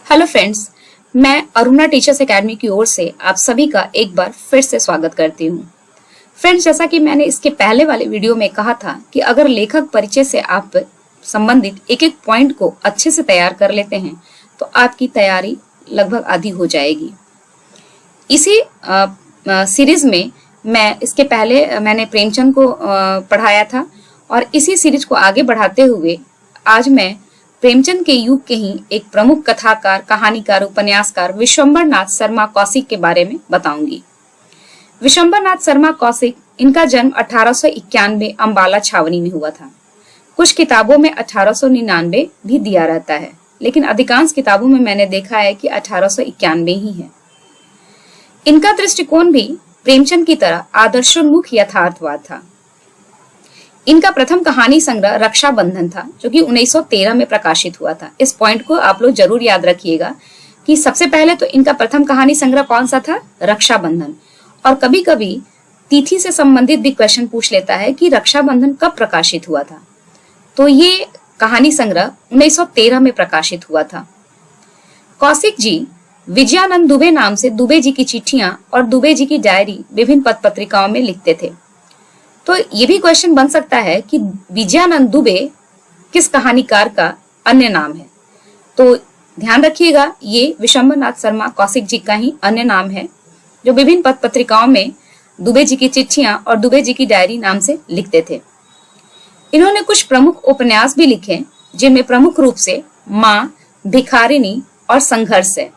Hello friends, मैं Aruna teachers academy की ओर से आप सभी का एक बार फिर से स्वागत करती हूँ। फ्रेंड्स, जैसा कि मैंने इसके पहले वाले वीडियो में कहा था कि अगर लेखक परिचय से आप संबंधित एक एक पॉइंट को अच्छे से तैयार कर लेते हैं तो आपकी तैयारी लगभग आधी हो जाएगी। इसी सीरीज में इसके पहले मैंने प्रेमचंद को पढ़ाया था और इसी सीरीज को आगे बढ़ाते हुए आज मैं प्रेमचंद के युग के ही एक प्रमुख कथाकार, कहानीकार, उपन्यासकार विश्वंभर नाथ शर्मा कौशिक के बारे में बताऊंगी। विश्वंभर नाथ शर्मा कौशिक, इनका जन्म 1891 अंबाला छावनी में हुआ था। कुछ किताबों में 1899 भी दिया रहता है, लेकिन अधिकांश किताबों में मैंने देखा है कि 1891 ही है। इनका दृष्टिकोण भी प्रेमचंद की तरह आदर्शोन्मुख यथार्थवाद था। इनका प्रथम कहानी संग्रह रक्षाबंधन था, जो कि 1913 में प्रकाशित हुआ था। इस पॉइंट को आप लोग जरूर याद रखिएगा कि सबसे पहले तो इनका प्रथम कहानी संग्रह कौन सा था? रक्षाबंधन। और कभी कभी तिथि से संबंधित भी क्वेश्चन पूछ लेता है कि रक्षाबंधन कब प्रकाशित हुआ था। तो ये कहानी संग्रह 1913 में प्रकाशित हुआ था। कौशिक जी विजयानंद दुबे नाम से दुबे जी की चिट्ठियां और दुबे जी की डायरी विभिन्न पत्र पत्रिकाओं में लिखते थे। तो ये भी क्वेश्चन बन सकता है कि विजयानंद दुबे किस कहानीकार का अन्य नाम है। तो ध्यान रखिएगा, ये विश्वंभर नाथ शर्मा कौशिक जी का ही अन्य नाम है, जो विभिन्न पत्र पत्रिकाओं में दुबे जी की चिट्ठियां और दुबे जी की डायरी नाम से लिखते थे। इन्होंने कुछ प्रमुख उपन्यास भी लिखे, जिनमें प्रमुख रूप से माँ, भिखारिणी और संघर्ष है।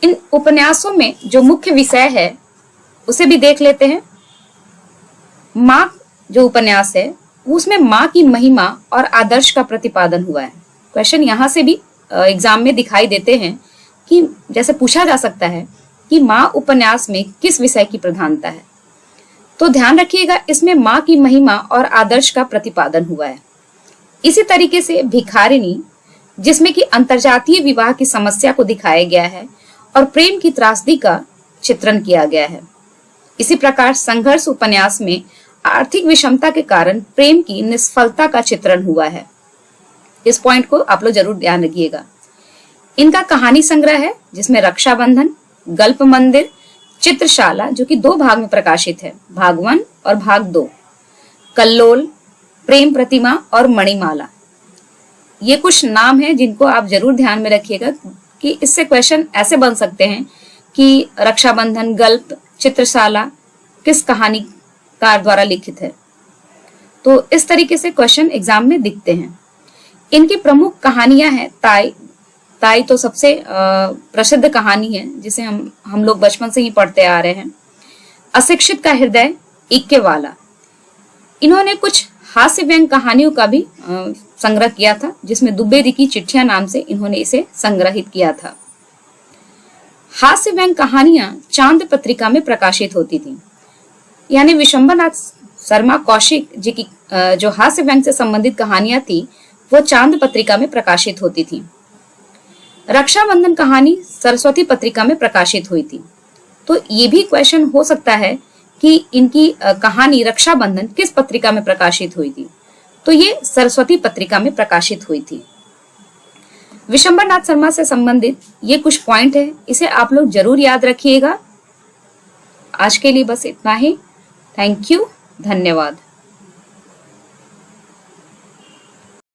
इन उपन्यासों में जो मुख्य विषय है उसे भी देख लेते हैं। माँ जो उपन्यास है उसमें माँ की महिमा और आदर्श का प्रतिपादन हुआ है। क्वेश्चन यहाँ से भी एग्जाम में दिखाई देते हैं कि जैसे पूछा जा सकता है कि माँ उपन्यास में किस विषय की प्रधानता है। तो ध्यान रखिएगा, इसमें माँ की महिमा और आदर्श का प्रतिपादन हुआ है। इसी तरीके से भिखारिणी, जिसमें कि अंतरजातीय विवाह की समस्या को दिखाया गया है और प्रेम की त्रासदी का चित्रण किया गया है। इसी प्रकार संघर्ष उपन्यास में आर्थिक विषमता के कारण प्रेम की निष्फलता का चित्रण हुआ है। इस पॉइंट को आप लोग जरूर ध्यान रखिएगा। इनका कहानी संग्रह है जिसमें रक्षाबंधन, गल्प मंदिर, चित्रशाला, जो कि 2 भाग में प्रकाशित है, भाग 1 और भाग 2, कल्लोल, प्रेम प्रतिमा और मणिमाला। ये कुछ नाम हैं जिनको आप जरूर ध्यान में रखिएगा कि इससे क्वेश्चन ऐसे बन सकते हैं कि रक्षाबंधन, गल्प, चित्रशाला किस कहानीकार द्वारा लिखित है। तो इस तरीके से क्वेश्चन एग्जाम में दिखते हैं। इनकी प्रमुख कहानियां हैं ताई। ताई तो सबसे प्रसिद्ध कहानी है जिसे हम लोग बचपन से ही पढ़ते आ रहे हैं। अशिक्षित का हृदय, इक्के वाला। इन्होंने कुछ हास्य व्यंग कहानियों का भी संग्रह किया था, जिसमें दुबे जी की चिट्ठियां नाम से इन्होंने इसे संग्रहित किया था। हास्य व्यंग कहानियां चांद पत्रिका में प्रकाशित होती थी। यानी विश्वंभर नाथ शर्मा कौशिक जी की जो हास्य व्यंग से संबंधित कहानियां थी वो चांद पत्रिका में प्रकाशित होती थी। रक्षाबंधन कहानी सरस्वती पत्रिका में प्रकाशित हुई थी। तो ये भी क्वेश्चन हो सकता है कि इनकी कहानी रक्षाबंधन किस पत्रिका में प्रकाशित हुई थी। तो ये सरस्वती पत्रिका में प्रकाशित हुई थी। विश्वंभर नाथ शर्मा से संबंधित ये कुछ पॉइंट है, इसे आप लोग जरूर याद रखिएगा। आज के लिए बस इतना ही। थैंक यू, धन्यवाद।